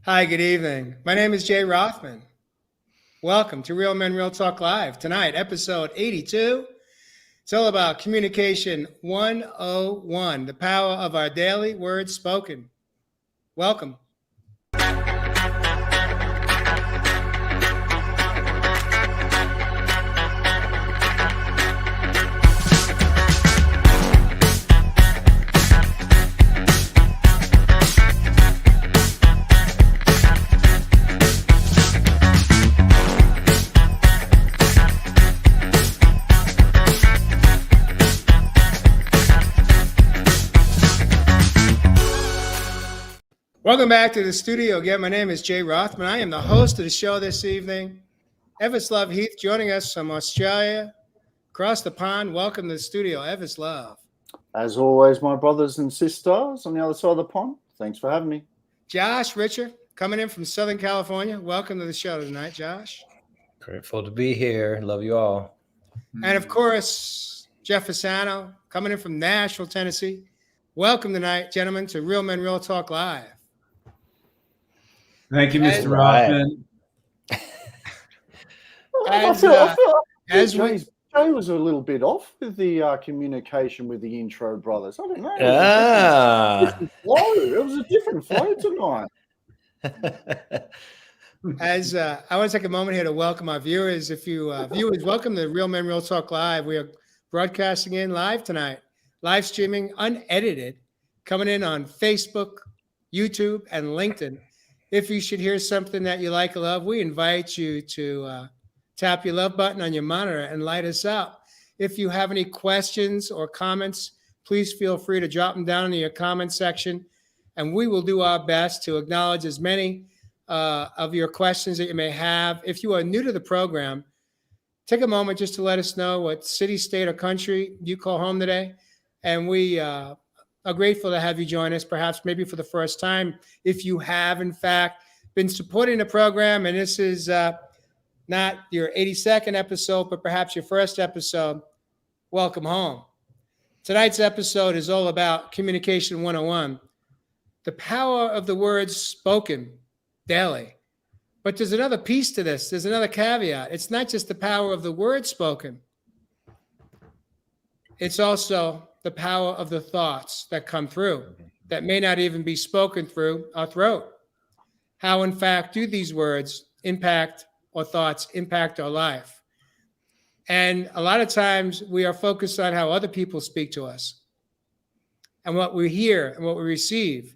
Hi, good evening. My name is Jay Rothman. Welcome to Real Men Real Talk Live. Tonight, episode 82. It's all about communication 101, the power of our daily words spoken. Welcome. Welcome back to the studio again. My name is Jay Rothman. I am the host of the show this evening. Evis Heath joining us from Australia, across the pond. Welcome to the studio, Evis Love. As always, my brothers and sisters on the other side of the pond, thanks for having me. Josh Ritcher, coming in from Southern California. Welcome to the show tonight, Josh. Grateful to be here. Love you all. And of course, Jeff Fasano, coming in from Nashville, Tennessee. Welcome tonight, gentlemen, to Real Men Real Talk Live. Thank you, Mr. Rothman. Jay was a little bit off with the communication with the intro brothers. I don't know. It was a different flow tonight. I want to take a moment here to welcome our viewers. If you viewers, welcome to Real Men Real Talk Live. We are broadcasting in live tonight, live streaming, unedited, coming in on Facebook, YouTube, and LinkedIn. If you should hear something that you like or love, we invite you to tap your love button on your monitor and light us up. If you have any questions or comments, please feel free to drop them down in your comment section, and we will do our best to acknowledge as many of your questions that you may have. If you are new to the program, take a moment just to let us know what city, state, or country you call home today, and we are grateful to have you join us, perhaps maybe for the first time. If you have, in fact, been supporting the program, and this is not your 82nd episode, but perhaps your first episode, welcome home. Tonight's episode is all about Communication 101, the power of the words spoken daily. But there's another piece to this. There's another caveat. It's not just the power of the words spoken. It's also the power of the thoughts that come through that may not even be spoken through our throat. How, in fact, do these words impact or thoughts impact our life? And a lot of times we are focused on how other people speak to us and what we hear and what we receive.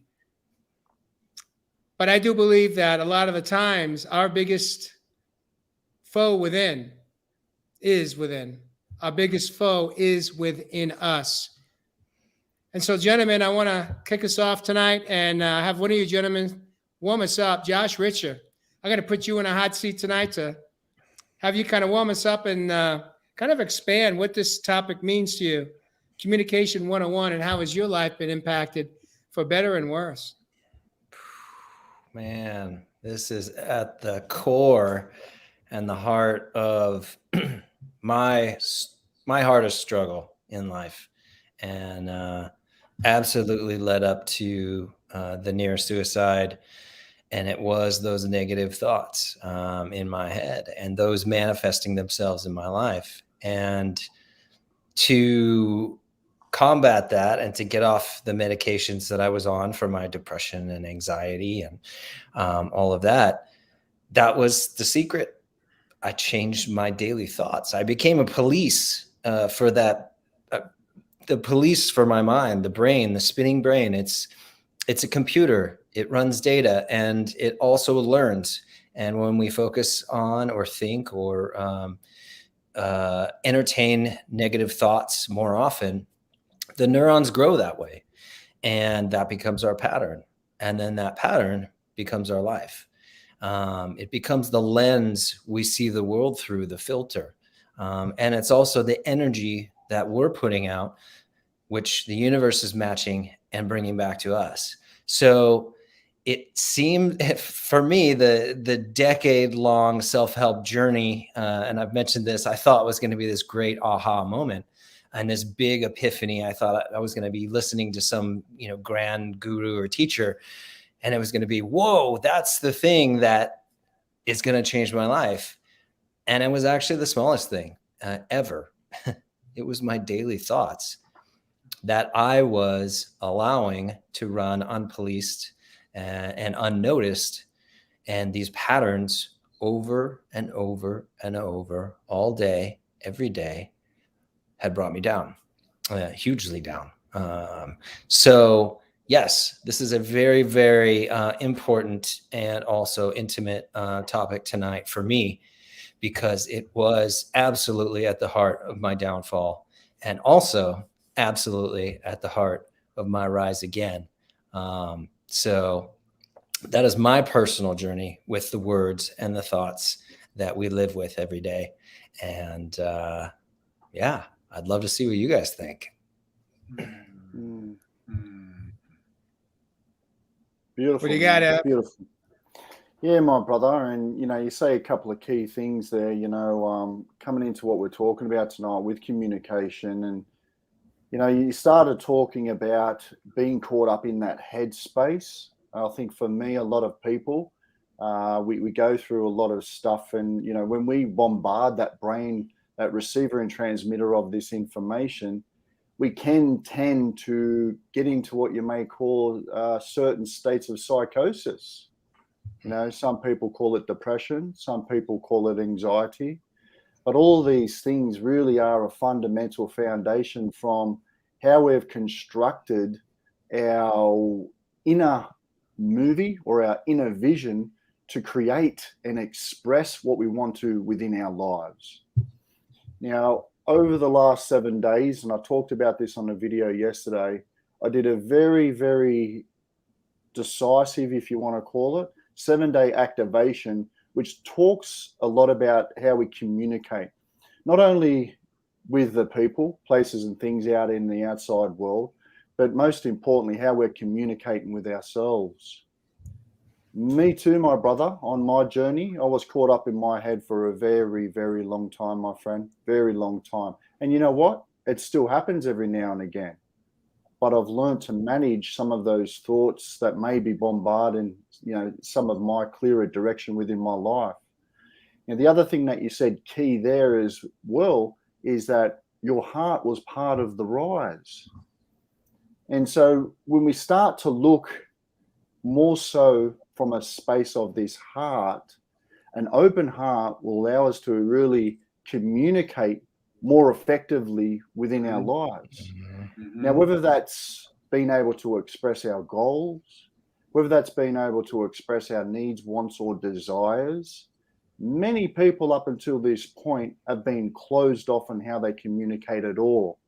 But I do believe that a lot of the times our biggest foe within is within. Our biggest foe is within us. And so, gentlemen, I want to kick us off tonight and have one of you gentlemen warm us up. Josh Ritcher, I'm going to put you in a hot seat tonight to have you kind of warm us up and kind of expand what this topic means to you. Communication 101, and how has your life been impacted for better and worse? Man, this is at the core and the heart of my hardest struggle in life, and absolutely led up to the near suicide. And it was those negative thoughts in my head and those manifesting themselves in my life. And to combat that and to get off the medications that I was on for my depression and anxiety and all of that, that was the secret. I changed my daily thoughts. I became a police for that. The police for my mind, the brain, the spinning brain. It's a computer. It runs data and it also learns. And when we focus on or think or entertain negative thoughts more often, the neurons grow that way. And that becomes our pattern. And then that pattern becomes our life. It becomes the lens we see the world through, the filter. And it's also the energy that we're putting out, which the universe is matching and bringing back to us. So it seemed, for me, the decade-long self-help journey, and I've mentioned this, I thought was going to be this great aha moment and this big epiphany. I thought I was going to be listening to some, grand guru or teacher. And it was going to be, whoa, that's the thing that is going to change my life. And it was actually the smallest thing ever. It was my daily thoughts that I was allowing to run unpoliced and unnoticed. And these patterns over and over and over all day, every day, had brought me down, hugely down. So yes, this is a very, very important and also intimate topic tonight for me, because it was absolutely at the heart of my downfall and also absolutely at the heart of my rise again. So that is my personal journey with the words and the thoughts that we live with every day. And yeah, I'd love to see what you guys think. Beautiful. What do you got, beautiful. Yeah, my brother. And, you say a couple of key things there, coming into what we're talking about tonight with communication. And, you started talking about being caught up in that headspace. I think for me, a lot of people, we go through a lot of stuff. And, when we bombard that brain, that receiver and transmitter of this information, we can tend to get into what you may call certain states of psychosis. Some people call it depression, some people call it anxiety, but all these things really are a fundamental foundation from how we've constructed our inner movie or our inner vision to create and express what we want to within our lives. Now, over the last 7 days, and I talked about this on a video yesterday, I did a very, very decisive, if you want to call it, 7-day activation, which talks a lot about how we communicate, not only with the people, places and things out in the outside world, but most importantly, how we're communicating with ourselves. Me too, my brother. On my journey, I was caught up in my head for a very, very long time, my friend. Very long time. And you know what? It still happens every now and again. But I've learned to manage some of those thoughts that may be bombarding, some of my clearer direction within my life. The other thing that you said key there as well is that your heart was part of the rise. And so when we start to look more so from a space of this heart, an open heart will allow us to really communicate more effectively within our lives. Now, whether that's being able to express our goals, whether that's being able to express our needs, wants, or desires, many people up until this point have been closed off on how they communicate at all.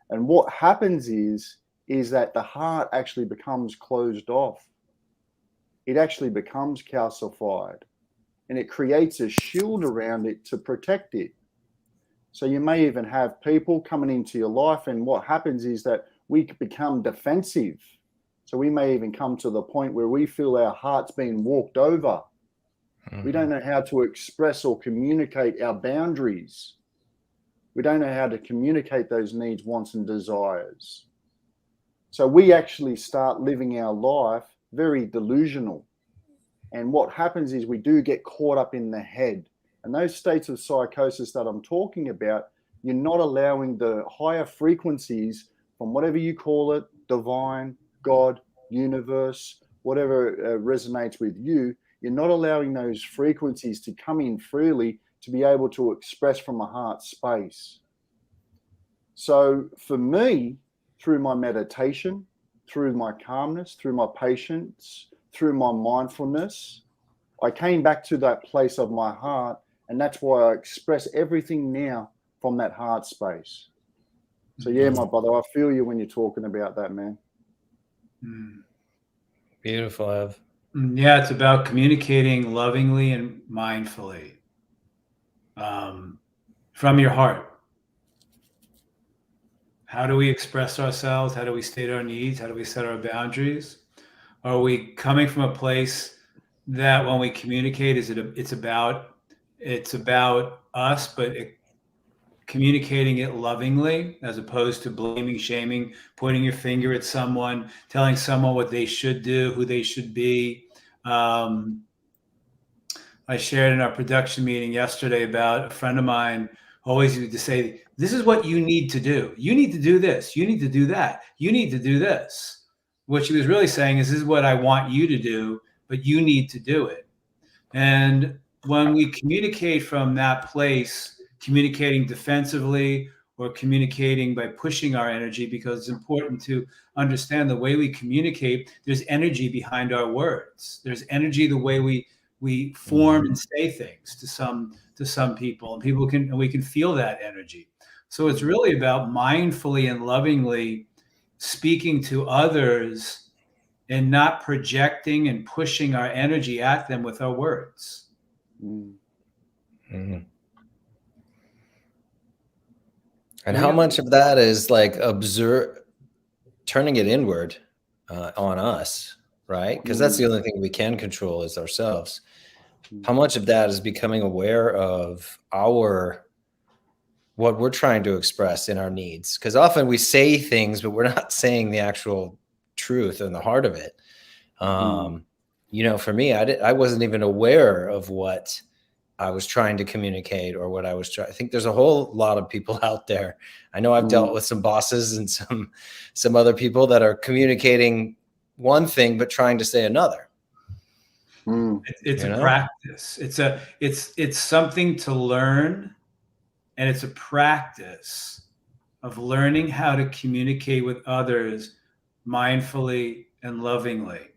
And what happens is that the heart actually becomes closed off. It actually becomes calcified, and it creates a shield around it to protect it. So you may even have people coming into your life, and what happens is that we become defensive. So we may even come to the point where we feel our heart's being walked over. We don't know how to express or communicate our boundaries. We don't know how to communicate those needs, wants, and desires. So we actually start living our life very delusional. And what happens is we do get caught up in the head. And those states of psychosis that I'm talking about, you're not allowing the higher frequencies from whatever you call it, divine, God, universe, whatever resonates with you, you're not allowing those frequencies to come in freely to be able to express from a heart space. So for me, through my meditation, through my calmness, through my patience, through my mindfulness, I came back to that place of my heart, and that's why I express everything now from that heart space. So yeah, my brother, I feel you when you're talking about that, man. Beautiful, Ev. Yeah, it's about communicating lovingly and mindfully from your heart. How do we express ourselves? How do we state our needs? How do we set our boundaries? Are we coming from a place that when we communicate, it's about us, but communicating it lovingly, as opposed to blaming, shaming, pointing your finger at someone, telling someone what they should do, who they should be. I shared in our production meeting yesterday about a friend of mine always used to say, this is what you need to do. You need to do this. You need to do that. You need to do this. What she was really saying is, this is what I want you to do, but you need to do it. And when we communicate from that place, communicating defensively or communicating by pushing our energy, because it's important to understand the way we communicate, there's energy behind our words. There's energy the way we form and say things to some people, and we can feel that energy. So it's really about mindfully and lovingly speaking to others and not projecting and pushing our energy at them with our words. Mm-hmm. And how much of that is like turning it inward on us, right? Because that's the only thing we can control is ourselves. How much of that is becoming aware of what we're trying to express in our needs? Because often we say things, but we're not saying the actual truth and the heart of it. You know, for me, I wasn't even aware of what I was trying to communicate or what I was trying. I think there's a whole lot of people out there. I know I've dealt with some bosses and some other people that are communicating one thing but trying to say another. It's a practice. It's something to learn, and it's a practice of learning how to communicate with others mindfully and lovingly,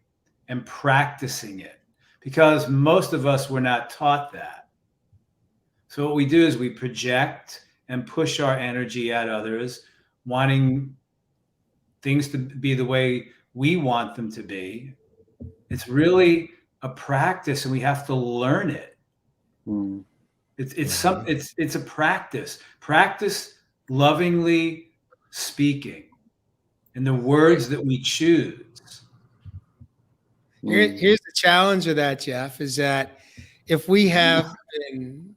and practicing it, because most of us were not taught that. So what we do is we project and push our energy at others, wanting things to be the way we want them to be. It's really a practice, and we have to learn it. It's a practice. Practice lovingly speaking and the words that we choose. Here's the challenge of that, Jeff, is that if we have been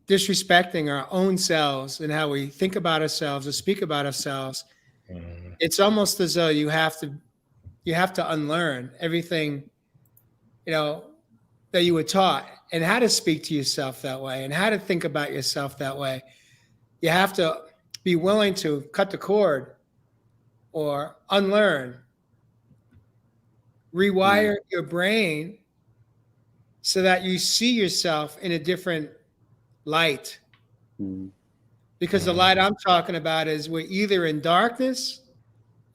disrespecting our own selves and how we think about ourselves or speak about ourselves, it's almost as though you have to unlearn everything, that you were taught, and how to speak to yourself that way and how to think about yourself that way. You have to be willing to cut the cord or unlearn, rewire your brain so that you see yourself in a different light. Because the light I'm talking about is we're either in darkness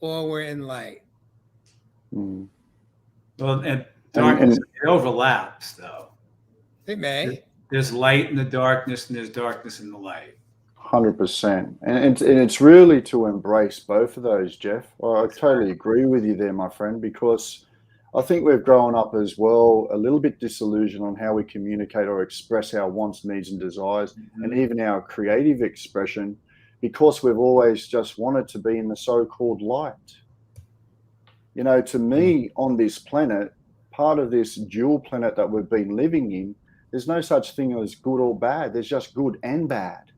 or we're in light. Well, and darkness, it overlaps, though. It may. There's light in the darkness, and there's darkness in the light. 100%. And it's really to embrace both of those, Jeff. I totally agree with you there, my friend, because I think we've grown up as well a little bit disillusioned on how we communicate or express our wants, needs, and desires, and even our creative expression, because we've always just wanted to be in the so-called light. To me, on this planet, part of this dual planet that we've been living in, there's no such thing as good or bad. There's just good and bad.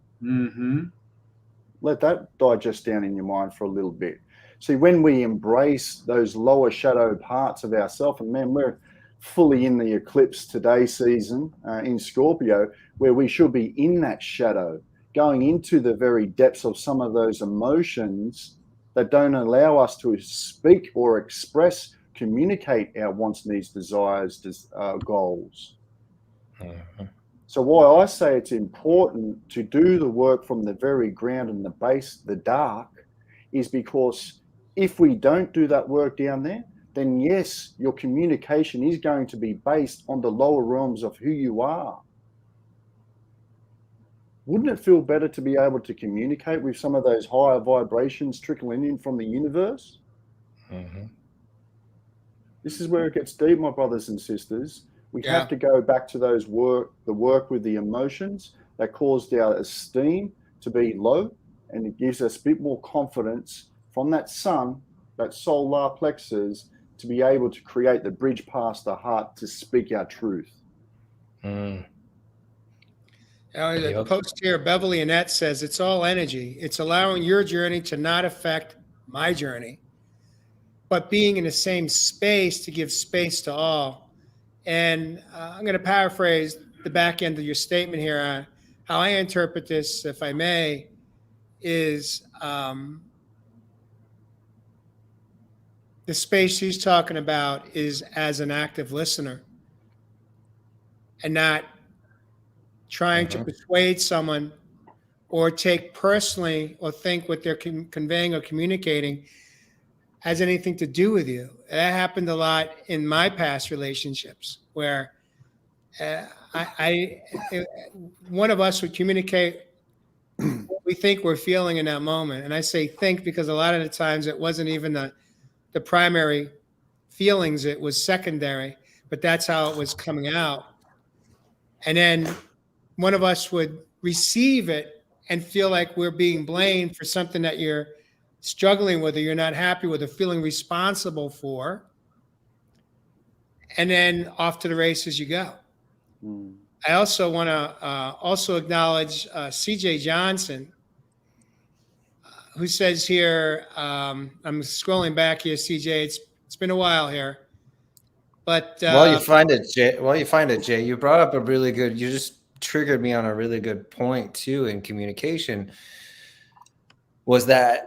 Let that digest down in your mind for a little bit. See, when we embrace those lower shadow parts of ourselves, and man, we're fully in the eclipse today season in Scorpio, where we should be in that shadow, going into the very depths of some of those emotions that don't allow us to speak or express, communicate our wants, needs, desires, goals. So why I say it's important to do the work from the very ground and the base, the dark, is because if we don't do that work down there, then yes, your communication is going to be based on the lower realms of who you are. Wouldn't it feel better to be able to communicate with some of those higher vibrations trickling in from the universe? This is where it gets deep, my brothers and sisters. We have to go back to the work with the emotions that caused our esteem to be low, and it gives us a bit more confidence from that sun, that solar plexus, to be able to create the bridge past the heart to speak our truth. The post here, Beverly Annette says, it's all energy. It's allowing your journey to not affect my journey, but being in the same space to give space to all. And I'm going to paraphrase the back end of your statement here. How I interpret this, if I may, is the space she's talking about is as an active listener and not trying to persuade someone or take personally or think what they're conveying or communicating has anything to do with you. That happened a lot in my past relationships where one of us would communicate what we think we're feeling in that moment. And I say think because a lot of the times it wasn't even the primary feelings, it was secondary, but that's how it was coming out. And then one of us would receive it and feel like we're being blamed for something that you're struggling with or you're not happy with or feeling responsible for. And then off to the races you go. I also want to also acknowledge CJ Johnson, who says here, I'm scrolling back here, CJ, it's been a while here. But while you find it, Jay, you brought up you just triggered me on a really good point too in communication, was that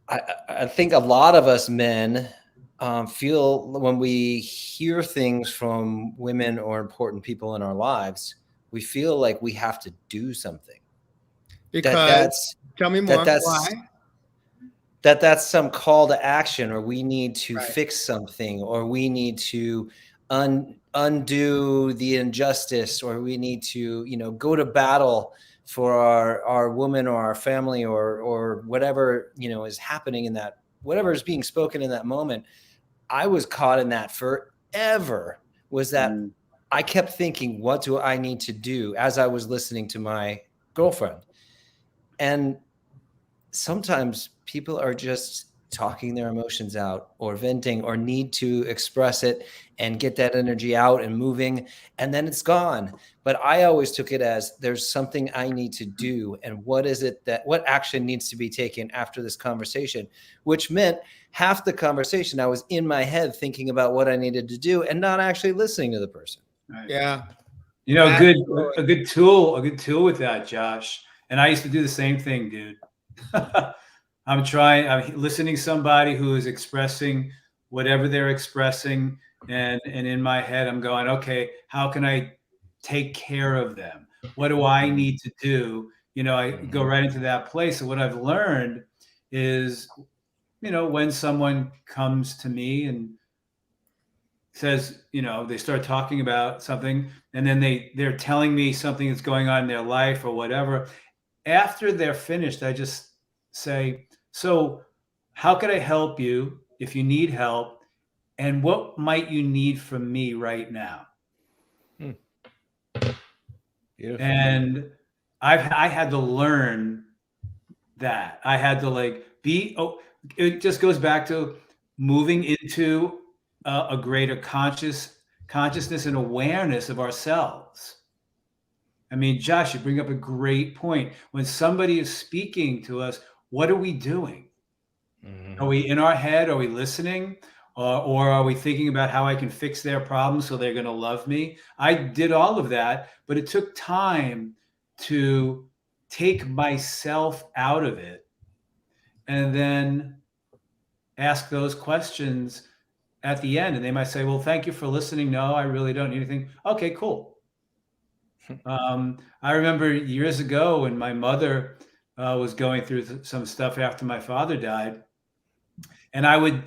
I think a lot of us men feel when we hear things from women or important people in our lives, we feel like we have to do something. Because tell me more. Why? That's some call to action, or we need to fix something, or we need to undo the injustice, or we need to, go to battle for our woman or our family or whatever, is happening in that, whatever is being spoken in that moment. I was caught in that forever, was that I kept thinking, what do I need to do as I was listening to my girlfriend? And sometimes people are just talking their emotions out or venting or need to express it and get that energy out and moving, and then it's gone. But I always took it as there's something I need to do. And what action needs to be taken after this conversation, which meant half the conversation I was in my head thinking about what I needed to do and not actually listening to the person. Right. Yeah. A good tool with that, Josh. And I used to do the same thing, dude. I'm listening to somebody who is expressing whatever they're expressing. And in my head, I'm going, okay, how can I take care of them? What do I need to do? I go right into that place. And what I've learned is, when someone comes to me and says, they start talking about something, and then they're telling me something that's going on in their life or whatever. After they're finished, I just say, so how could I help you if you need help? And what might you need from me right now? Beautiful. And I had to learn that. I had to it just goes back to moving into a greater consciousness and awareness of ourselves. I mean, Josh, you bring up a great point. When somebody is speaking to us, what are we doing? Are we in our head? Are we listening? Or are we thinking about how I can fix their problem so they're going to love me? I did all of that, but it took time to take myself out of it and then ask those questions at the end. And they might say, well, thank you for listening. No, I really don't need anything. Okay, cool. I remember years ago when my mother was going through some stuff after my father died. And I would,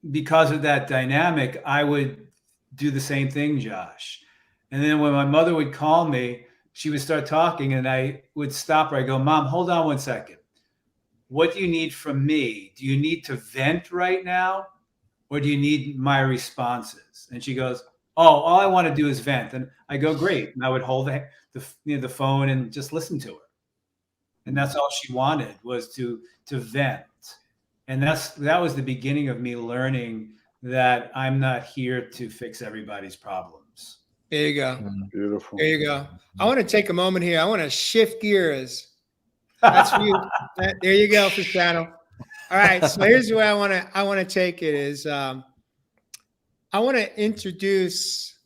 because of that dynamic, I would do the same thing, Josh. And then when my mother would call me, she would start talking and I would stop her. I go, Mom, hold on one second. What do you need from me? Do you need to vent right now? Or do you need my responses? And she goes, oh, all I want to do is vent. And I go, great. And I would hold the phone and just listen to her. And that's all she wanted, was to vent. And that was the beginning of me learning that I'm not here to fix everybody's problems. There you go. Beautiful. There you go. I want to take a moment here. I want to shift gears. That's for you. There you go, Fasano. All right. So here's where I want to take it is I want to introduce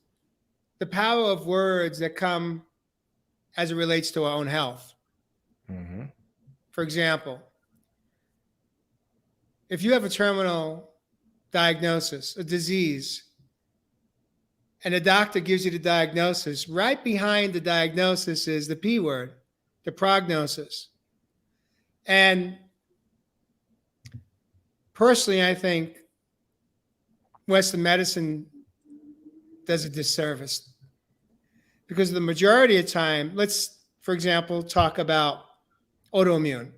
the power of words that come as it relates to our own health. Mm-hmm. For example, if you have a terminal diagnosis, a disease, and the doctor gives you the diagnosis, right behind the diagnosis is the P word, the prognosis. And personally, I think Western medicine does a disservice because the majority of time, let's, for example, talk about autoimmune.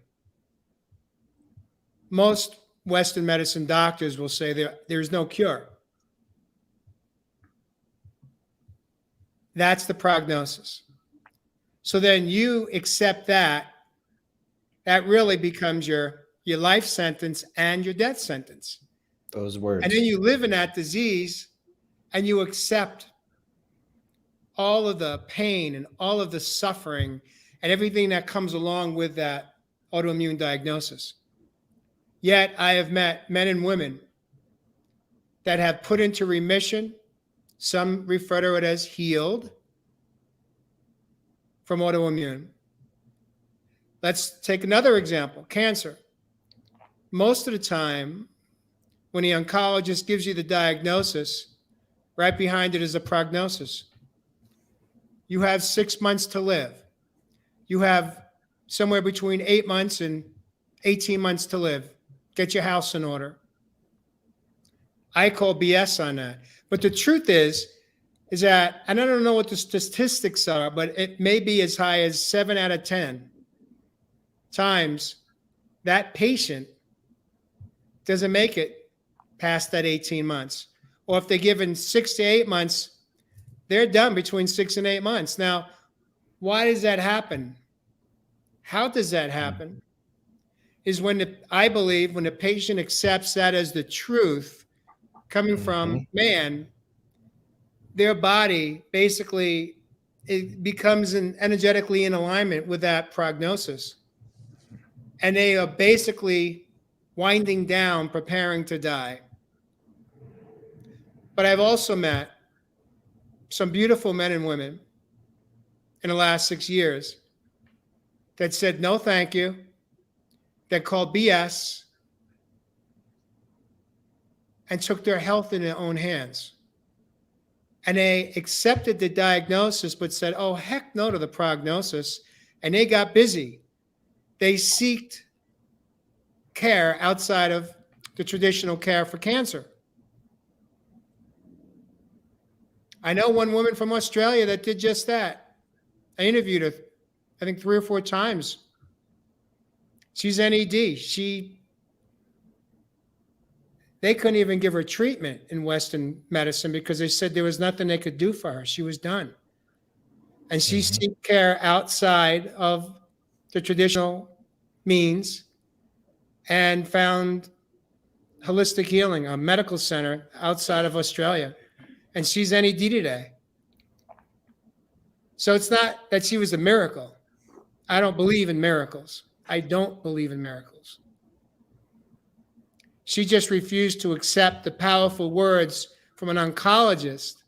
Most Western medicine doctors will say there's no cure. That's the prognosis. So then you accept that. That really becomes your life sentence and your death sentence. Those words. And then you live in that disease and you accept all of the pain and all of the suffering and everything that comes along with that autoimmune diagnosis. Yet I have met men and women that have put into remission. Some refer to it as healed from autoimmune. Let's take another example, cancer. Most of the time, when the oncologist gives you the diagnosis, right behind it is a prognosis. You have 6 months to live. You have somewhere between 8 months and 18 months to live. Get your house in order. I call BS on that. But the truth is that, and I don't know what the statistics are, but it may be as high as 7 out of 10 times that patient doesn't make it past that 18 months. Or if they're given 6 to 8 months, they're done between 6 and 8 months. Now, why does that happen? How does that happen? Is I believe when the patient accepts that as the truth coming from man, their body basically it becomes energetically in alignment with that prognosis. And they are basically winding down, preparing to die. But I've also met some beautiful men and women in the last 6 years that said, no, thank you, that called BS and took their health in their own hands. And they accepted the diagnosis, but said, oh, heck no to the prognosis. And they got busy. They sought care outside of the traditional care for cancer. I know one woman from Australia that did just that. I interviewed her, I think 3 or 4 times. She's NED. They couldn't even give her treatment in Western medicine because they said there was nothing they could do for her. She was done. And she sought care outside of the traditional means and found holistic healing, a medical center outside of Australia. And she's NED today. So it's not that she was a miracle. I don't believe in miracles. I don't believe in miracles. She just refused to accept the powerful words from an oncologist.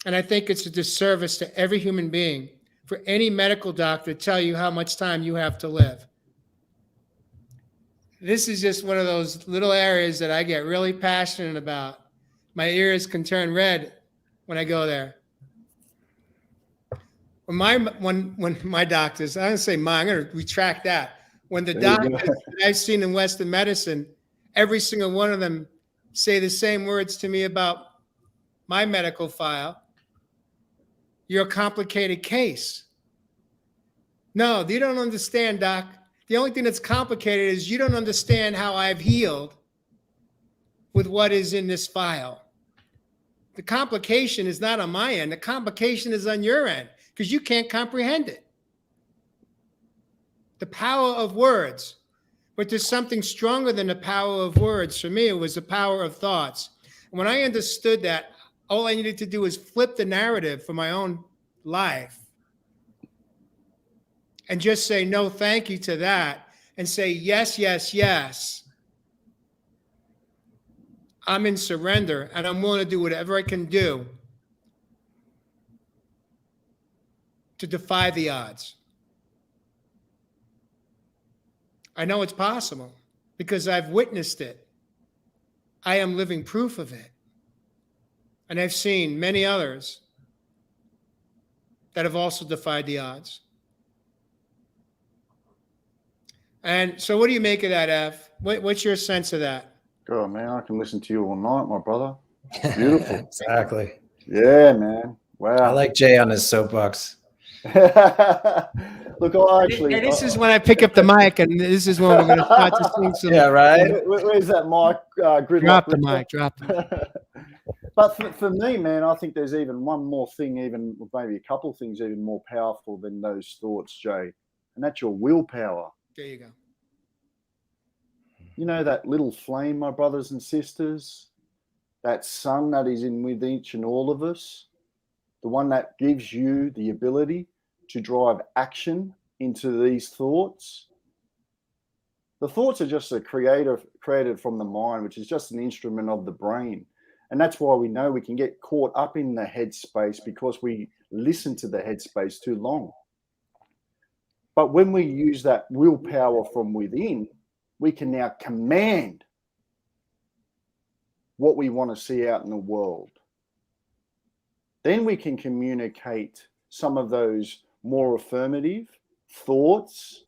And I think it's a disservice to every human being for any medical doctor to tell you how much time you have to live. This is just one of those little areas that I get really passionate about. My ears can turn red when I go there. When my doctors, I'm going to say mine, I'm going to retract that. When the doctors that I've seen in Western medicine, every single one of them say the same words to me about my medical file. You're a complicated case. No, you don't understand, doc. The only thing that's complicated is you don't understand how I've healed with what is in this file. The complication is not on my end. The complication is on your end because you can't comprehend it. The power of words. But there's something stronger than the power of words. For me, it was the power of thoughts. And when I understood that, All I needed to do was flip the narrative for my own life and just say no thank you to that and say yes, yes, yes. I'm in surrender and I'm willing to do whatever I can do to defy the odds. I know it's possible because I've witnessed it. I am living proof of it. And I've seen many others that have also defied the odds. And so what do you make of that, Ev? What's your sense of that? God, man, I can listen to you all night, my brother. Beautiful. Exactly. Yeah, man. Wow. I like Jay on his soapbox. Look, I actually. And this is when I pick up the mic, and this is when we're going to start to sing some. Yeah, right. Where's that mic? Gridlock, Drop the Ritcher? mic. Drop it. But for me, man, I think there's even one more thing, even maybe a couple of things even more powerful than those thoughts, Jay, and that's your willpower. There you go. You know that little flame, my brothers and sisters, that sun that is in with each and all of us, the one that gives you the ability to drive action into these thoughts. The thoughts are just created from the mind, which is just an instrument of the brain. And that's why we know we can get caught up in the headspace because we listen to the headspace too long. But when we use that willpower from within, we can now command what we want to see out in the world. Then we can communicate some of those more affirmative thoughts,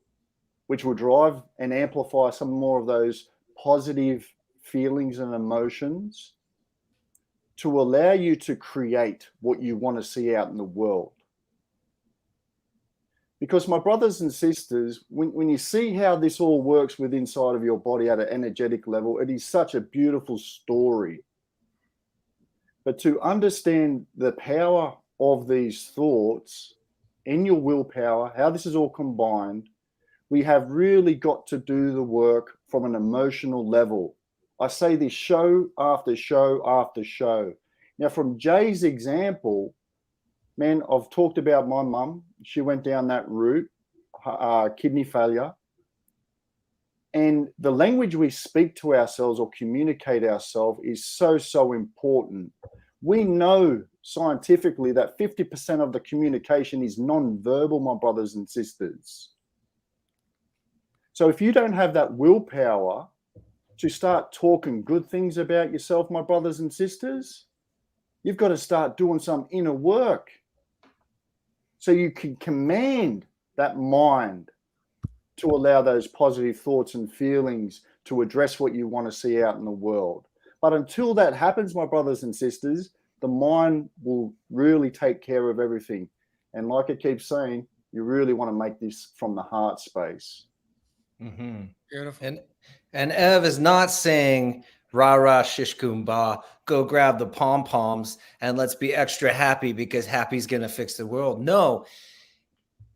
which will drive and amplify some more of those positive feelings and emotions to allow you to create what you want to see out in the world. Because my brothers and sisters, when you see how this all works with inside of your body at an energetic level, it is such a beautiful story. But to understand the power of these thoughts in your willpower, how this is all combined, we have really got to do the work from an emotional level. I say this show after show after show. Now, from Jay's example, man, I've talked about my mum. She went down that route, kidney failure. And the language we speak to ourselves or communicate ourselves is so important. We know scientifically that 50% of the communication is non-verbal, my brothers and sisters. So if you don't have that willpower to start talking good things about yourself, my brothers and sisters, you've got to start doing some inner work so you can command that mind to allow those positive thoughts and feelings to address what you want to see out in the world. But until that happens, my brothers and sisters, the mind will really take care of everything. And like it keeps saying, you really want to make this from the heart space. Mm-hmm. Beautiful. And Ev is not saying rah rah shish kumbah, go grab the pom poms and let's be extra happy because happy's gonna fix the world. No,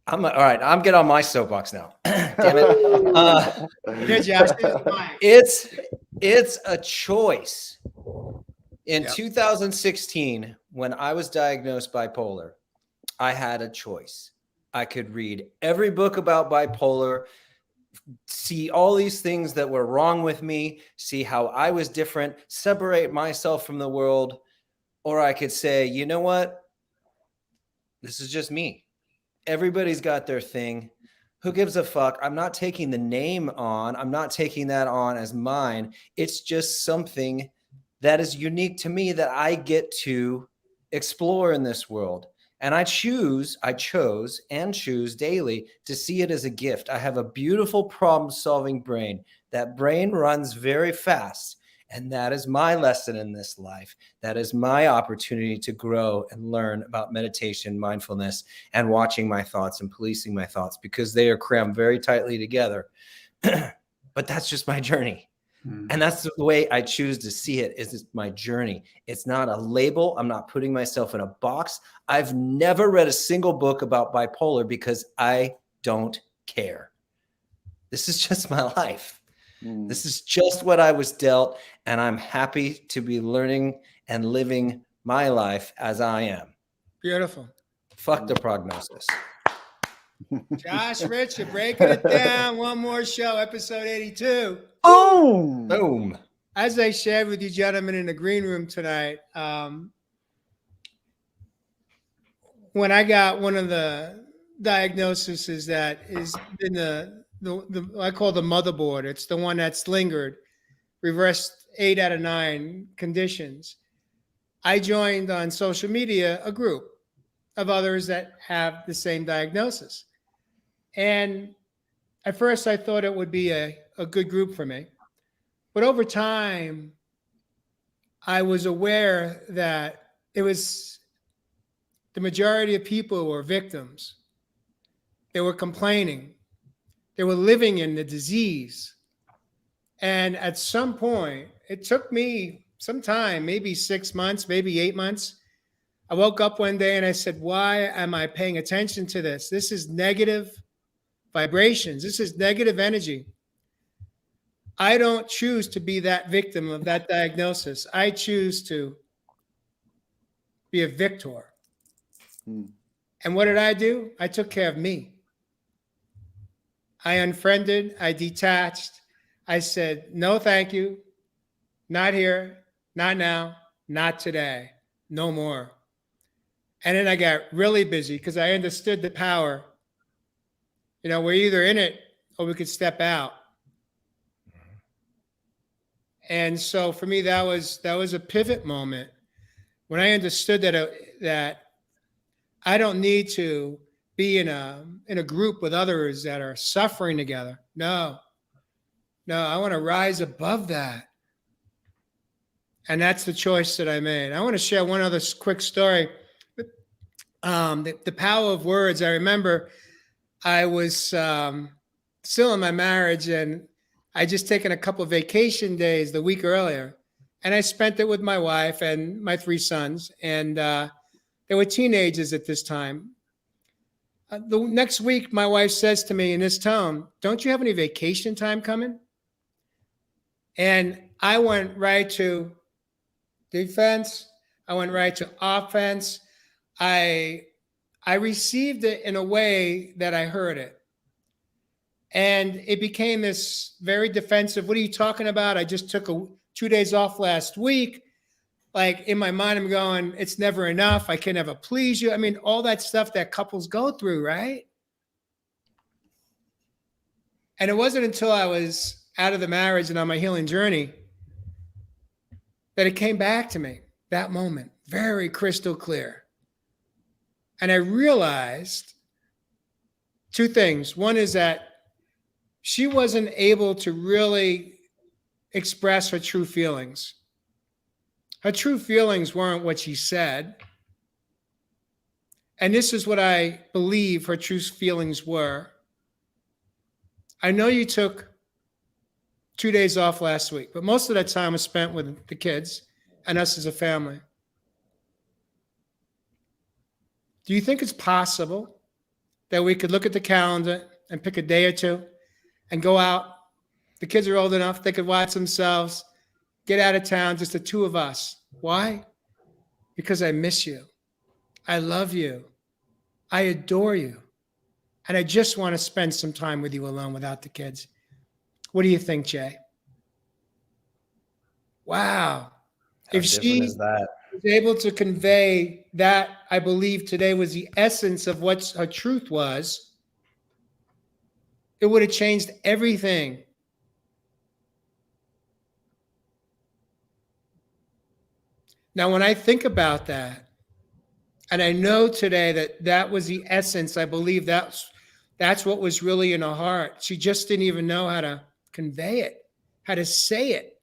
all right. I'm getting on my soapbox now. Damn it. Here, Josh, It's a choice. In 2016, when I was diagnosed bipolar, I had a choice. I could read every book about bipolar, see all these things that were wrong with me, see how I was different, separate myself from the world, or I could say, you know what? This is just me. Everybody's got their thing. Who gives a fuck? I'm not taking the name on. I'm not taking that on as mine. It's just something that is unique to me that I get to explore in this world. And I chose and choose daily to see it as a gift. I have a beautiful problem-solving brain. That brain runs very fast. And that is my lesson in this life. That is my opportunity to grow and learn about meditation, mindfulness, and watching my thoughts and policing my thoughts because they are crammed very tightly together. But that's just my journey. And that's the way I choose to see it, is it's my journey. It's not a label. I'm not putting myself in a box. I've never read a single book about bipolar because I don't care. This is just my life. This is just what I was dealt, and I'm happy to be learning and living my life as I am. Beautiful. Fuck the prognosis. Josh, Ritcher, breaking it down. One more show, episode 82. Boom! Boom. As I shared with you gentlemen in the green room tonight, when I got one of the diagnoses that is in the I call the motherboard. It's the one that's lingered, reversed 8 out of 9 conditions. I joined on social media a group of others that have the same diagnosis. And at first I thought it would be a good group for me. But over time, I was aware that it was the majority of people were victims. They were complaining. They were living in the disease. And at some point, it took me some time, maybe 6 months, maybe 8 months. I woke up one day and I said, why am I paying attention to this? This is negative vibrations. This is negative energy. I don't choose to be that victim of that diagnosis. I choose to be a victor. And what did I do? I took care of me. I unfriended, I detached. I said, no, thank you. Not here, not now, not today, no more. And then I got really busy because I understood the power. You know, we're either in it or we could step out. And so for me, that was a pivot moment when I understood that I don't need to be in a group with others that are suffering together. No, I want to rise above that. And that's the choice that I made. I want to share one other quick story. The power of words. I remember I was still in my marriage, and I just taken a couple of vacation days the week earlier, and I spent it with my wife and my 3 sons, and they were teenagers at this time. The next week, my wife says to me in this tone, don't you have any vacation time coming? And I went right to defense. I went right to offense. I received it in a way that I heard it. And it became this very defensive. What are you talking about? I just took 2 days off last week. Like in my mind, I'm going, it's never enough. I can never please you. I mean, all that stuff that couples go through, right? And it wasn't until I was out of the marriage and on my healing journey that it came back to me, that moment, very crystal clear. And I realized 2 things. One is that she wasn't able to really express her true feelings. Her true feelings weren't what she said. And this is what I believe her true feelings were. I know you took 2 days off last week, but most of that time was spent with the kids and us as a family. Do you think it's possible that we could look at the calendar and pick a day or 2 and go out? The kids are old enough, they could watch themselves, get out of town, just the 2 of us. Why? Because I miss you. I love you. I adore you. And I just want to spend some time with you alone without the kids. What do you think, Jay? Wow. How If different she is that? was able to convey that, I believe today was the essence of what her truth was, it would have changed everything. Now, when I think about that, and I know today that that was the essence, I believe that's what was really in her heart. She just didn't even know how to convey it, how to say it,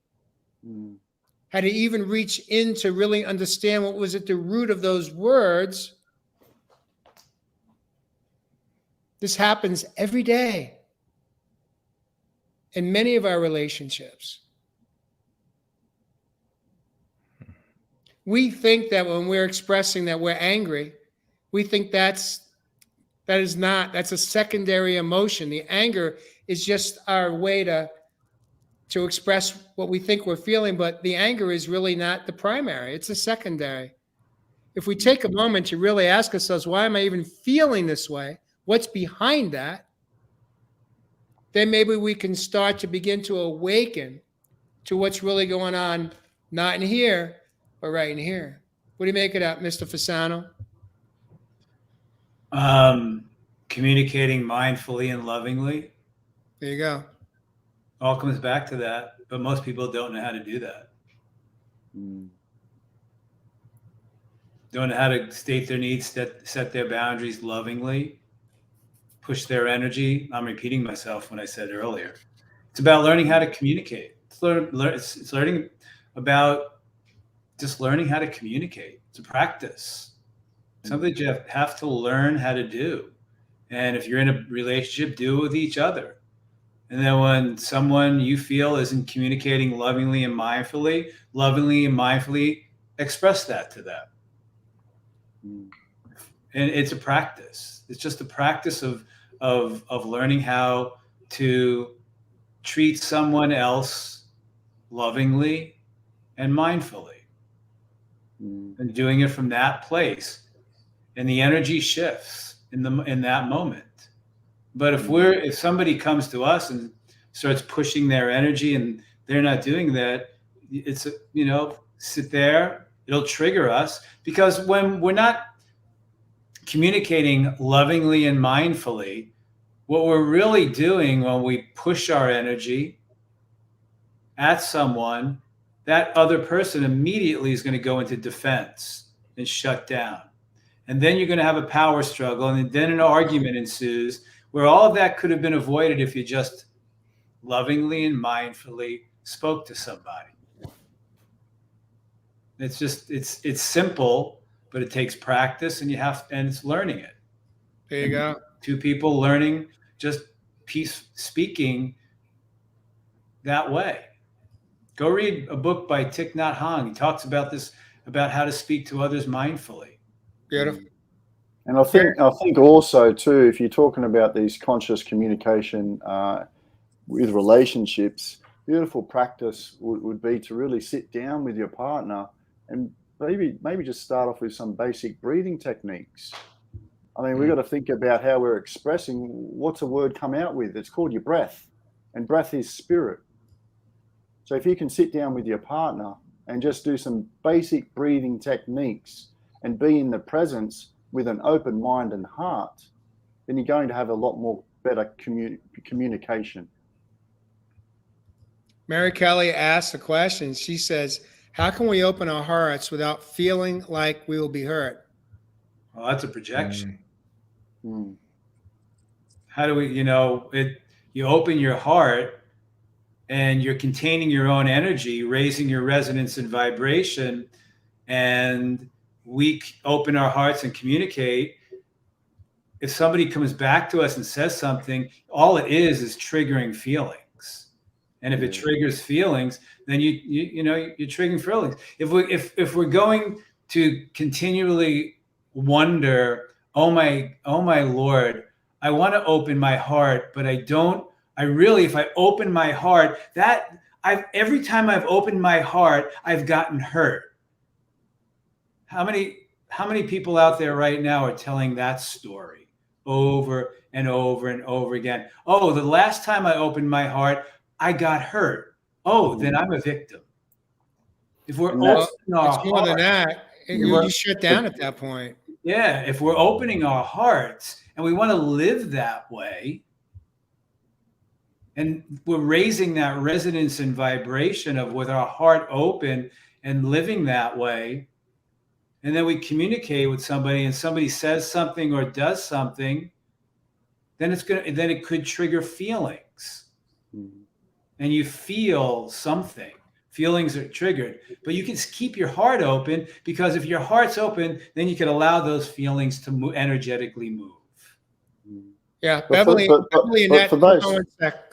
how to even reach in to really understand what was at the root of those words. This happens every day in many of our relationships. We think that when we're expressing that we're angry, we think that's a secondary emotion. The anger is just our way to express what we think we're feeling, but the anger is really not the primary. It's a secondary. if we take a moment to really ask ourselves, why am I even feeling this way? What's behind that? Then maybe we can start to begin to awaken to what's really going on, not in here, but right in here. What do you make of that, Mr. Fasano? Communicating mindfully and lovingly. There you go. All comes back to that, but most people don't know how to do that. Don't know how to state their needs, set their boundaries lovingly, push their energy. I'm repeating myself when I said earlier. It's about learning how to communicate. It's learning about just learning how to communicate. It's a practice. Something you have to learn how to do. And if you're in a relationship, do it with each other. And then when someone you feel isn't communicating lovingly and mindfully express that to them. And it's a practice. It's just a practice of learning how to treat someone else lovingly and mindfully, and doing it from that place. And the energy shifts in that moment. But if somebody comes to us and starts pushing their energy and they're not doing that, it's, sit there, it'll trigger us, because when we're not communicating lovingly and mindfully, what we're really doing when we push our energy at someone, that other person immediately is going to go into defense and shut down. And then you're going to have a power struggle, and then an argument ensues, where all of that could have been avoided if you just lovingly and mindfully spoke to somebody. It's simple, but it takes practice, and it's learning it. There you go. Two people learning just speaking that way. Go read a book by Thich Nhat Hanh. He talks about this, about how to speak to others mindfully. Beautiful. And I think also too, if you're talking about these conscious communication with relationships, beautiful practice would be to really sit down with your partner and maybe just start off with some basic breathing techniques. I mean, we've got to think about how we're expressing. What's a word come out with? It's called your breath, and breath is spirit. So if you can sit down with your partner and just do some basic breathing techniques and be in the presence with an open mind and heart, then you're going to have a lot more better communication. Mary Kelly asked a question. She says, how can we open our hearts without feeling like we will be hurt? Well, that's a projection. Mm. How do we, you open your heart and you're containing your own energy, raising your resonance and vibration, and we open our hearts and communicate. If somebody comes back to us and says something, all it is triggering feelings. And if it triggers feelings, then you're triggering feelings. If we're going to continually wonder, oh my Lord, I want to open my heart, but if I open my heart, every time I've opened my heart, I've gotten hurt. How many people out there right now are telling that story over and over and over again? Oh, the last time I opened my heart, I got hurt. Oh, then I'm a victim. If we're opening our it's more than that. You shut down at that point. Yeah, if we're opening our hearts and we want to live that way, and we're raising that resonance and vibration of with our heart open and living that way, and then we communicate with somebody and somebody says something or does something, then it could trigger feelings. And you feel something. Feelings are triggered, but you can keep your heart open, because if your heart's open, then you can allow those feelings to energetically move. Yeah, But Beverly.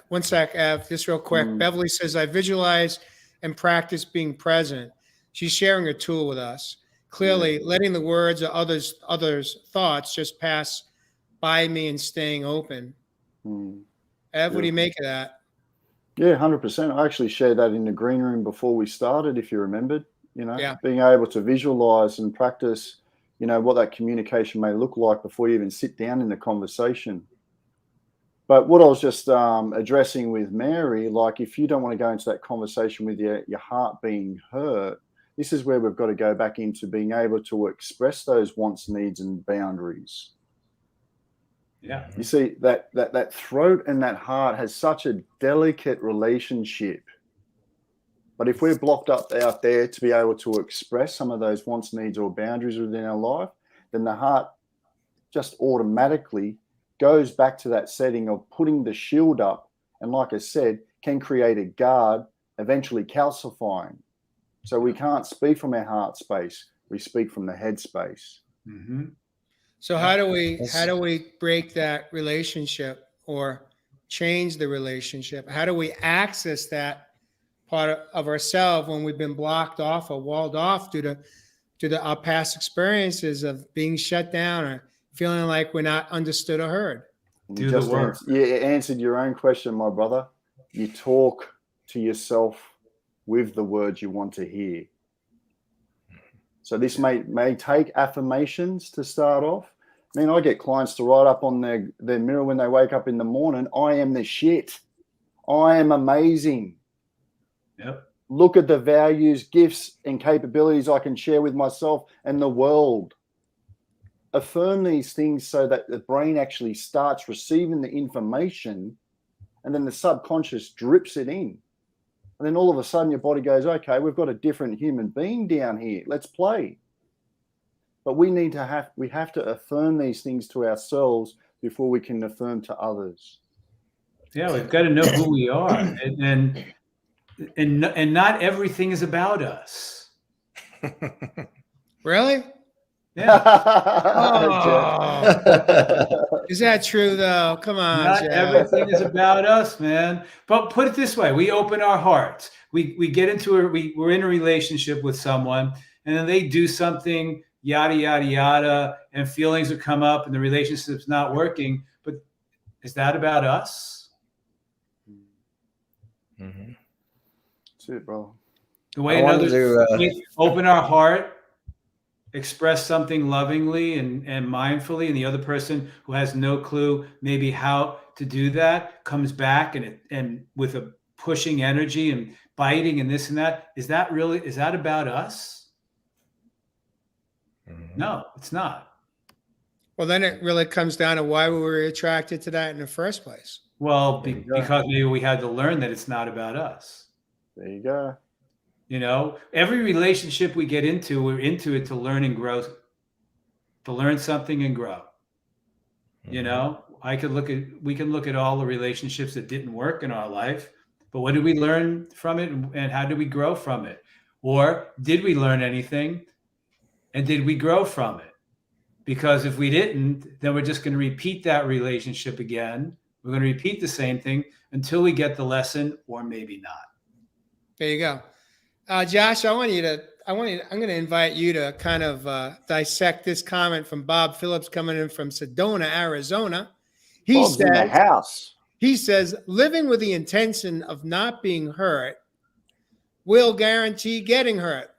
One sec, Ev, just real quick. Beverly says, I visualize and practice being present. She's sharing a tool with us. Clearly, letting the words or others' thoughts just pass by me and staying open. Ev, what do you make of that? Yeah, 100%. I actually shared that in the green room before we started, if you remembered. Being able to visualize and practice what that communication may look like before you even sit down in the conversation. But what I was just addressing with Mary, like if you don't want to go into that conversation with your heart being hurt, this is where we've got to go back into being able to express those wants, needs, and boundaries. Yeah. You see, that throat and that heart has such a delicate relationship. But if we're blocked up out there to be able to express some of those wants, needs, or boundaries within our life, then the heart just automatically goes back to that setting of putting the shield up. And like I said, can create a guard, eventually calcifying. So we can't speak from our heart space. We speak from the head space. Mm-hmm. So how do we break that relationship or change the relationship? How do we access that part of ourselves when we've been blocked off or walled off due to our past experiences of being shut down or feeling like we're not understood or heard? You just answered your own question, my brother. You talk to yourself with the words you want to hear. So this may take affirmations to start off. I mean, I get clients to write up on their mirror when they wake up in the morning, I am the shit. I am amazing. Yep. Look at the values, gifts, and capabilities I can share with myself and the world. Affirm these things so that the brain actually starts receiving the information, and then the subconscious drips it in. And then all of a sudden your body goes, okay, we've got a different human being down here. Let's play. But we have to affirm these things to ourselves before we can affirm to others. Yeah, we've got to know who we are, and not everything is about us. Really? Yeah. Oh. Is that true though? Come on. Not Jeff. everything is about us, man. But put it this way: we open our hearts. We get into we're in a relationship with someone, and then they do something, yada yada yada, and feelings will come up, and the relationship's not working. But is that about us? Mm-hmm. That's it, bro. The way we open our heart, express something lovingly and mindfully, and the other person who has no clue maybe how to do that comes back and with a pushing energy and biting and this and that. Is that about us? Mm-hmm. No, it's not. Well, then it really comes down to why we were attracted to that in the first place. Well, because maybe we had to learn that it's not about us. There you go. Every relationship we get into, we're into it to learn and grow, to learn something and grow. Mm-hmm. We can look at all the relationships that didn't work in our life, but what did we learn from it and how did we grow from it? Or did we learn anything and did we grow from it? Because if we didn't, then we're just going to repeat that relationship again. We're going to repeat the same thing until we get the lesson, or maybe not. There you go. Josh, I'm going to invite you to kind of dissect this comment from Bob Phillips coming in from Sedona, Arizona. Bob's in the house. He says, living with the intention of not being hurt will guarantee getting hurt.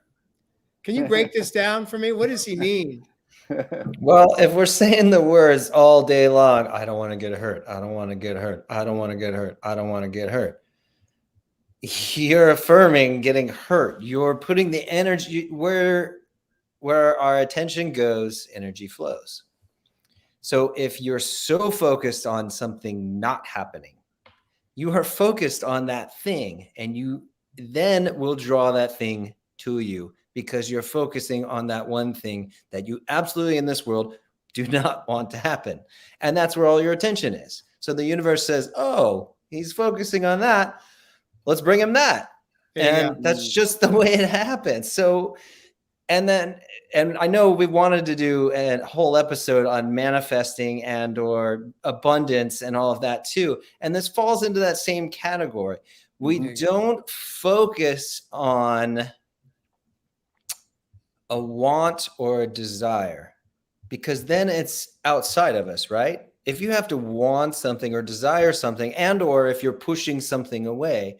Can you break this down for me? What does he mean? Well, if we're saying the words all day long, I don't want to get hurt. I don't want to get hurt. I don't want to get hurt. I don't want to get hurt. You're affirming getting hurt. You're putting the energy where our attention goes, energy flows. So if you're so focused on something not happening, you are focused on that thing, and you then will draw that thing to you because you're focusing on that one thing that you absolutely in this world do not want to happen. And that's where all your attention is. So the universe says, oh, he's focusing on that. Let's bring him that. And that's just the way it happens. So, and I know we wanted to do a whole episode on manifesting and or abundance and all of that too. And this falls into that same category. We don't focus on a want or a desire because then it's outside of us, right? If you have to want something or desire something, and or if you're pushing something away,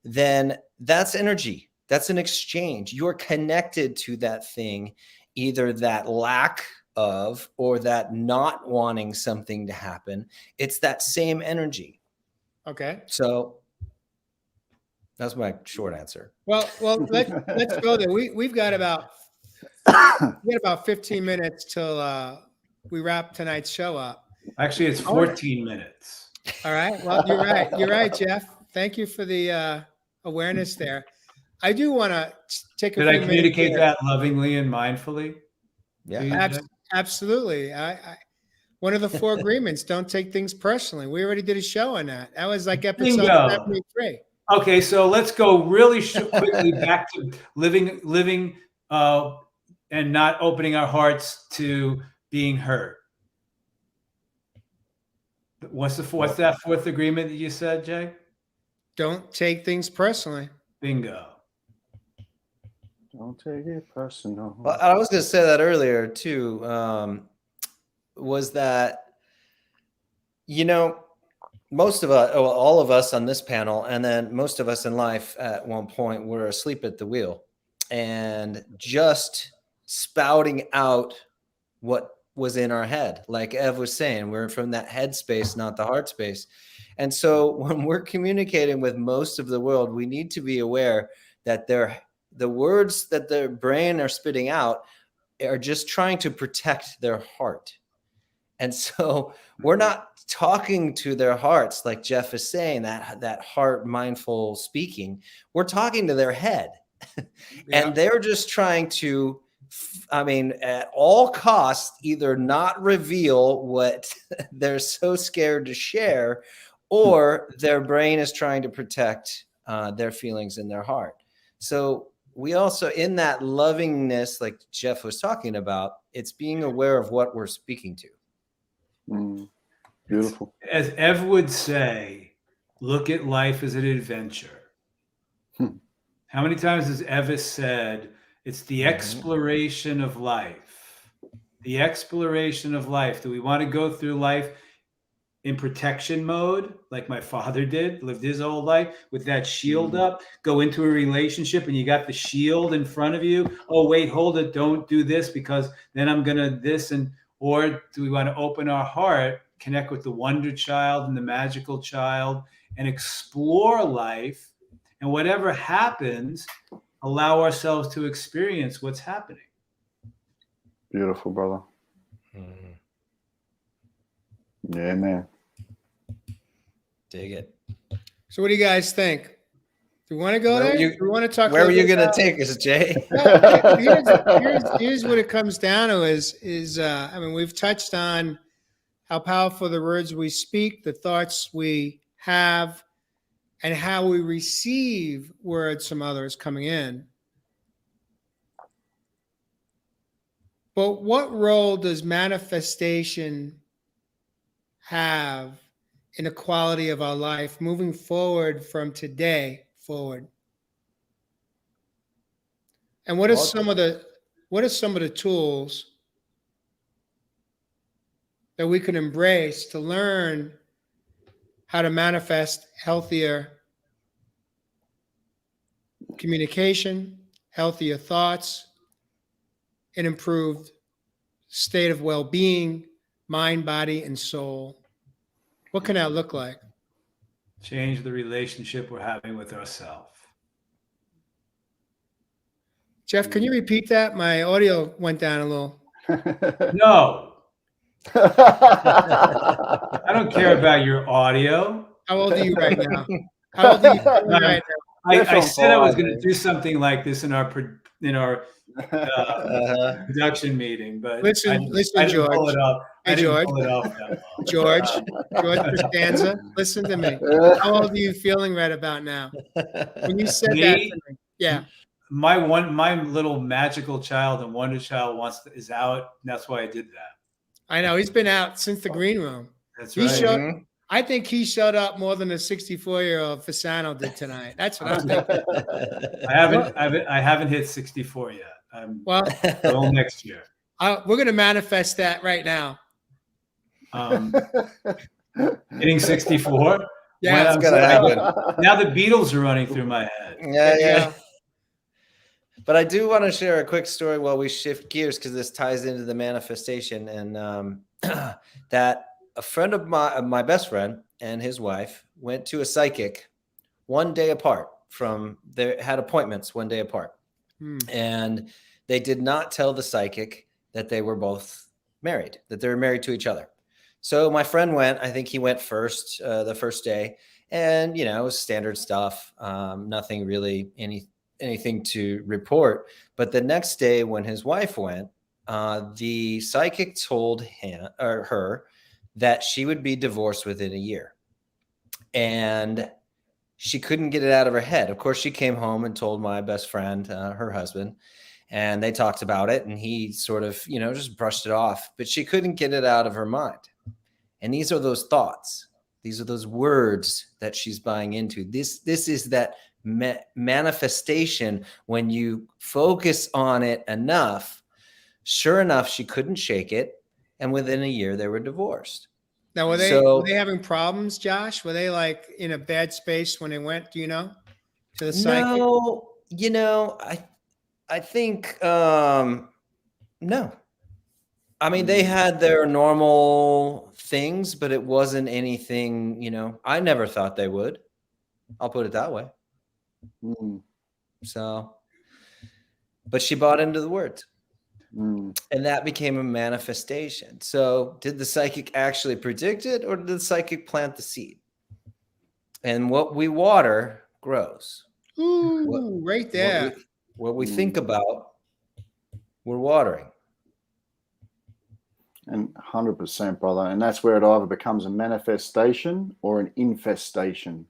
then that's energy. That's an exchange. You're connected to that thing, either that lack of or that not wanting something to happen. It's that same energy. Okay. So that's my short answer. Well, let's go there. We've got about 15 minutes till we wrap tonight's show up. Actually, it's 14 minutes. All right. Well, you're right. You're right, Jeff. Thank you for the awareness there. I do want to take a Did few I communicate minutes that lovingly and mindfully? Yeah. Absolutely. I one of the 4 agreements: don't take things personally. We already did a show on that. That was like episode Bingo. 73. Okay, so let's go really quickly back to living and not opening our hearts to being hurt. What's that 4th agreement that you said, Jay? Don't take things personally. Bingo. Don't take it personal. Well, I was going to say that earlier too, was that, most of us, all of us on this panel, and then most of us in life at one point were asleep at the wheel and just spouting out what was in our head. Like Ev was saying, we're from that head space, not the heart space. And so when we're communicating with most of the world, we need to be aware that the words that their brain are spitting out are just trying to protect their heart. And so we're not talking to their hearts, like Jeff is saying, that heart mindful speaking. We're talking to their head. And they're just trying to, at all costs, either not reveal what they're so scared to share, or their brain is trying to protect their feelings in their heart. So we also, in that lovingness, like Jeff was talking about, it's being aware of what we're speaking to. Beautiful. As Ev would say, look at life as an adventure. How many times has Evis said, it's the exploration of life? The exploration of life. Do we want to go through life in protection mode, like my father did, lived his whole life with that shield up, go into a relationship and you got the shield in front of you? Oh, wait, hold it. Don't do this because then I'm going to this. Or do we want to open our heart, connect with the wonder child and the magical child, and explore life, and whatever happens, allow ourselves to experience what's happening? Beautiful, brother. Yeah, man. Dig it. So what do you guys think? Do we want to go there? Do we want to talk? Where were you going to take us, Jay? Here's what it comes down to is we've touched on how powerful the words we speak, the thoughts we have, and how we receive words from others coming in. But what role does manifestation have in the quality of our life moving forward from today forward? And what are some of the tools that we can embrace to learn how to manifest healthier communication, healthier thoughts, an improved state of well-being, mind, body, and soul? What can that look like? Change the relationship we're having with ourselves. Jeff, can you repeat that? My audio went down a little. No. I don't care about your audio. How old are you right now? How old are you right now? I said I was going to do something like this in our production meeting, but Listen, I George. pull it up. Hey, George. Pull it off that well. George Costanza, listen to me. How old are you feeling right about now? When you said that to me, yeah. My little magical child and wonder child is out. And that's why I did that. I know he's been out since the green room. That's right. I think he showed up more than a 64-year-old Fasano did tonight. That's what I'm thinking. I haven't hit 64 yet. Well, next year. We're going to manifest that right now. Hitting 64. Yeah, that's gonna happen. Now the Beatles are running through my head. Yeah. But I do want to share a quick story while we shift gears, because this ties into the manifestation. And that a friend of my best friend and his wife went to a psychic one day apart they had appointments one day apart. And they did not tell the psychic that they were both married, that they were married to each other. So my friend went, I think he went first, the first day, and, it was standard stuff. Nothing really, anything to report. But the next day when his wife went, the psychic told him or her that she would be divorced within a year. And she couldn't get it out of her head. Of course, she came home and told my best friend, her husband, and they talked about it, and he sort of, just brushed it off, but she couldn't get it out of her mind. And these are those thoughts. These are those words that she's buying into. This is that manifestation. When you focus on it enough, sure enough, she couldn't shake it. And within a year, they were divorced. Now, were they having problems, Josh? Were they like in a bad space when they went, to the psychic? No, I think, no. I mean, they had their normal things, but it wasn't anything, I never thought they would. I'll put it that way. So, but she bought into the words. And that became a manifestation. So did the psychic actually predict it, or did the psychic plant the seed? And what we water grows. Ooh, right there. What we think about, we're watering. And 100%, brother. And that's where it either becomes a manifestation or an infestation.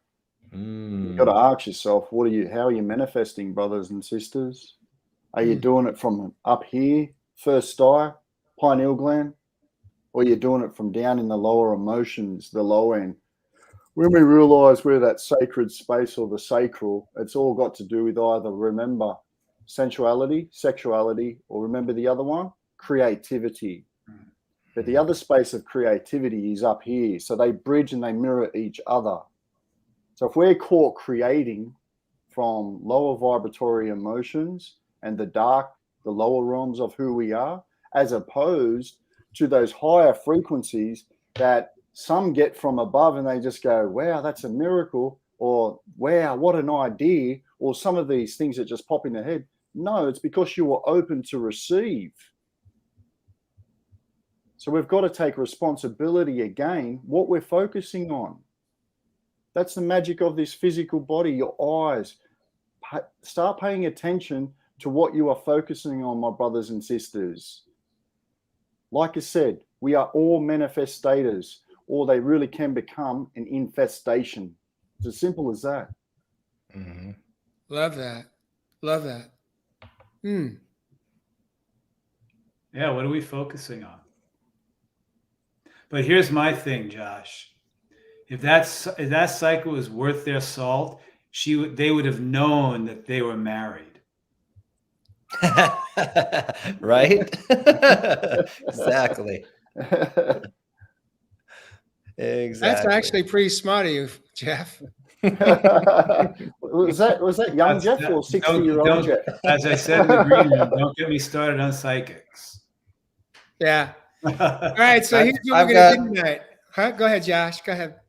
You've got to ask yourself, how are you manifesting, brothers and sisters? Are you doing it from up here, first eye, pineal gland, or you're doing it from down in the lower emotions, the low end? When we realize we're that sacred space or the sacral, it's all got to do with either, remember, sensuality, sexuality, or remember the other one, creativity. But the other space of creativity is up here. So they bridge and they mirror each other. So if we're caught creating from lower vibratory emotions and the lower realms of who we are, as opposed to those higher frequencies that some get from above and they just go, wow, that's a miracle, or wow, what an idea, or some of these things that just pop in their head. No, it's because you were open to receive. So we've got to take responsibility again, what we're focusing on. That's the magic of this physical body, your eyes. Start paying attention to what you are focusing on, my brothers and sisters. Like I said, we are all manifestators, or they really can become an infestation. It's as simple as that. Mm-hmm. Love that. Love that. Yeah, what are we focusing on? But here's my thing, Josh. If that cycle was worth their salt, they would have known that they were married. Right? Exactly. Exactly. That's actually pretty smart of you, Jeff. was that young Jeff or 60-year-old Jeff? As I said in the green room, don't get me started on psychics. Yeah. All right, so here's what we're going to do tonight. Huh? Go ahead, Josh. Go ahead.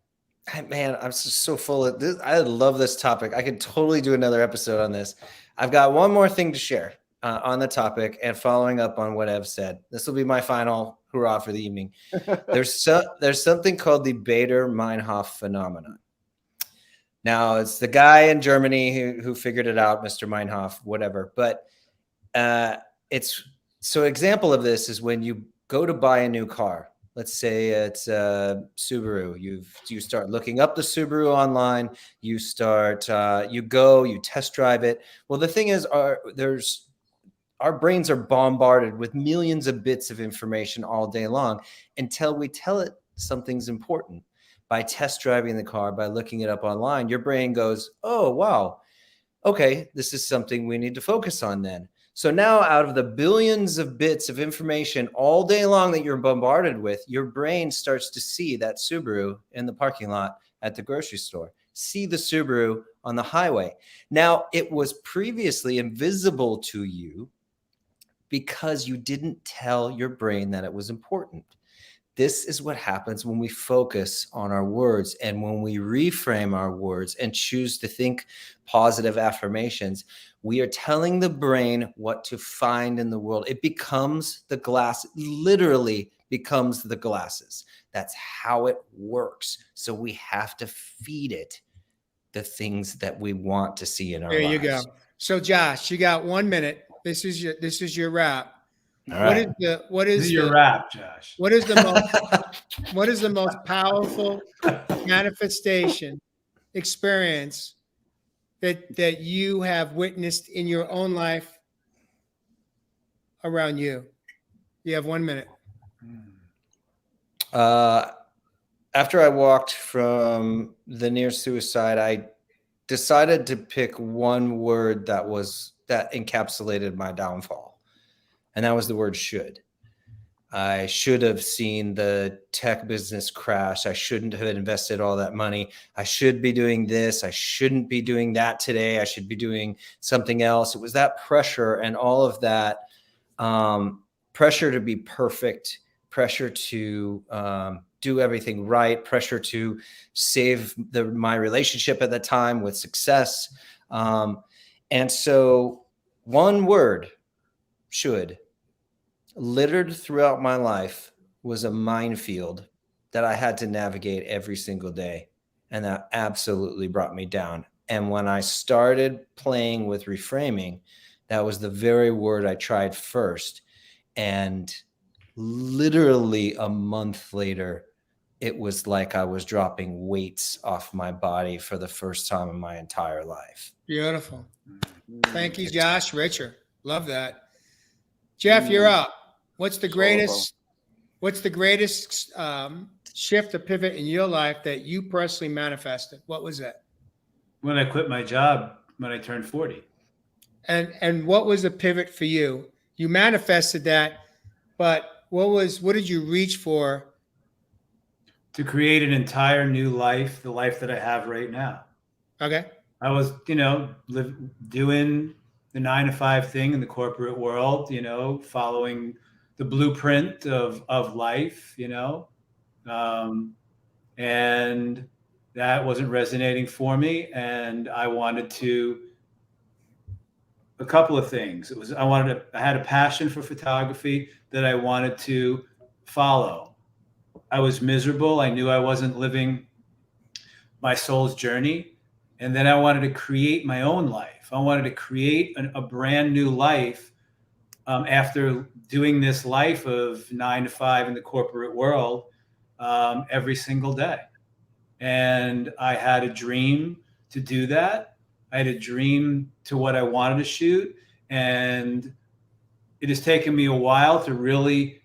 Man, I'm just so full of this. I love this topic. I could totally do another episode on this. I've got one more thing to share on the topic, and following up on what Ev said. This will be my final hurrah for the evening. There's something called the Baader-Meinhof phenomenon. Now, it's the guy in Germany who figured it out, Mr. Meinhof, whatever. But example of this is when you go to buy a new car. Let's say it's Subaru. You start looking up the Subaru online. You test drive it. Well, the thing is, our brains are bombarded with millions of bits of information all day long until we tell it something's important. By test driving the car, by looking it up online, your brain goes, oh, wow, okay, this is something we need to focus on then. So now out of the billions of bits of information all day long that you're bombarded with, your brain starts to see that Subaru in the parking lot at the grocery store, see the Subaru on the highway. Now, it was previously invisible to you because you didn't tell your brain that it was important. This is what happens when we focus on our words and when we reframe our words and choose to think positive affirmations. We are telling the brain what to find in the world. It becomes the glass, literally becomes the glasses. That's how it works. So we have to feed it the things that we want to see in our lives. There you go. So Josh, you got 1 minute. This is your wrap. All right. What This is your rap, Josh. What is the most powerful manifestation experience that you have witnessed in your own life around you? You have 1 minute. After I walked from the near suicide, I decided to pick one word that encapsulated my downfall. And that was the word should. I should have seen the tech business crash. I shouldn't have invested all that money. I should be doing this. I shouldn't be doing that today. I should be doing something else. It was that pressure and all of that pressure to be perfect, pressure to do everything right, pressure to save my relationship at the time with success. And so one word, should, littered throughout my life, was a minefield that I had to navigate every single day. And that absolutely brought me down. And when I started playing with reframing, that was the very word I tried first. And literally a month later, it was like I was dropping weights off my body for the first time in my entire life. Beautiful. Thank you, Josh. Ritcher. Love that. Jeff, you're up. What's the greatest shift or pivot in your life that you personally manifested? What was it? When I quit my job when I turned 40. And what was the pivot for you? You manifested that, but what did you reach for? To create an entire new life, the life that I have right now. Okay. I was, doing the 9-to-5 thing in the corporate world, following the blueprint of life, and that wasn't resonating for me. And I wanted a couple of things. I had a passion for photography that I wanted to follow. I was miserable. I knew I wasn't living my soul's journey. And then I wanted to create my own life. I wanted to create a brand new life after doing this life of 9-to-5 in the corporate world every single day. And I had a dream to do that. I had a dream to what I wanted to shoot. And it has taken me a while to really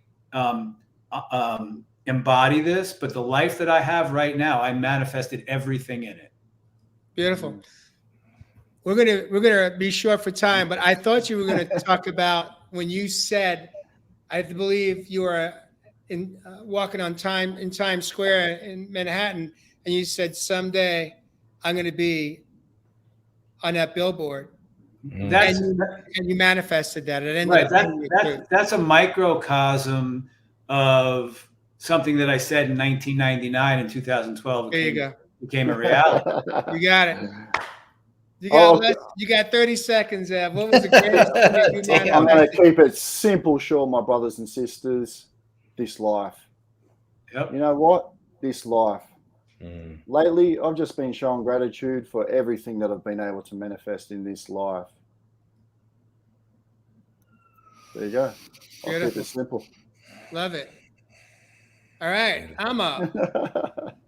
embody this. But the life that I have right now, I manifested everything in it. Beautiful. We're gonna be short for time, but I thought you were gonna talk about when you said, I believe you were walking in Times Square in Manhattan, and you said, someday I'm gonna be on that billboard. And you manifested that. It ended up that's a microcosm of something that I said in 1999 and 2012. There you go. Became a reality. You got it. You got 30 seconds, Ev. What was the greatest thing that you manifested? I'm going to keep it simple, sure, my brothers and sisters. This life. Yep. You know what? This life. Lately, I've just been showing gratitude for everything that I've been able to manifest in this life. There you go. I'll keep it simple. Love it. All right, I'm up.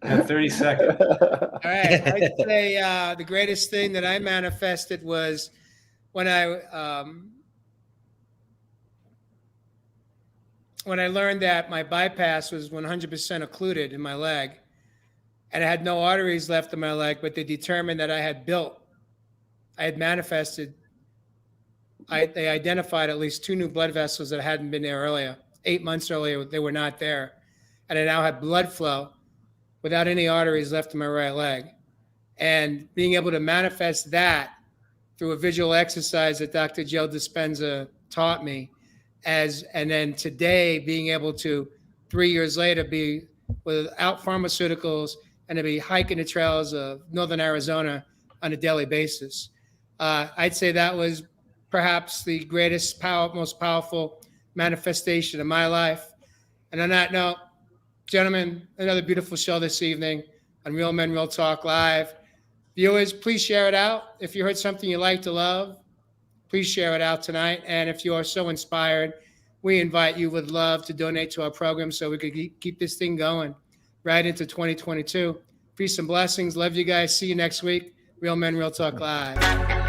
30 seconds. All right, I'd say the greatest thing that I manifested was when I learned that my bypass was 100% occluded in my leg, and I had no arteries left in my leg, but they determined that I had manifested. They identified at least 2 new blood vessels that hadn't been there earlier. 8 months earlier, they were not there. And I now had blood flow without any arteries left in my right leg. and being able to manifest that through a visual exercise that Dr. Joe Dispenza taught me, and then today being able to 3 years later be without pharmaceuticals and to be hiking the trails of northern Arizona on a daily basis. I'd say that was perhaps the greatest, most powerful manifestation of my life. And on that note, gentlemen, another beautiful show this evening on Real Men Real Talk Live. Viewers, please share it out. If you heard something you like to love, please share it out tonight. And if you are so inspired, we invite you with love to donate to our program so we could keep this thing going right into 2022. Peace and blessings. Love you guys. See you next week. Real Men Real Talk Live.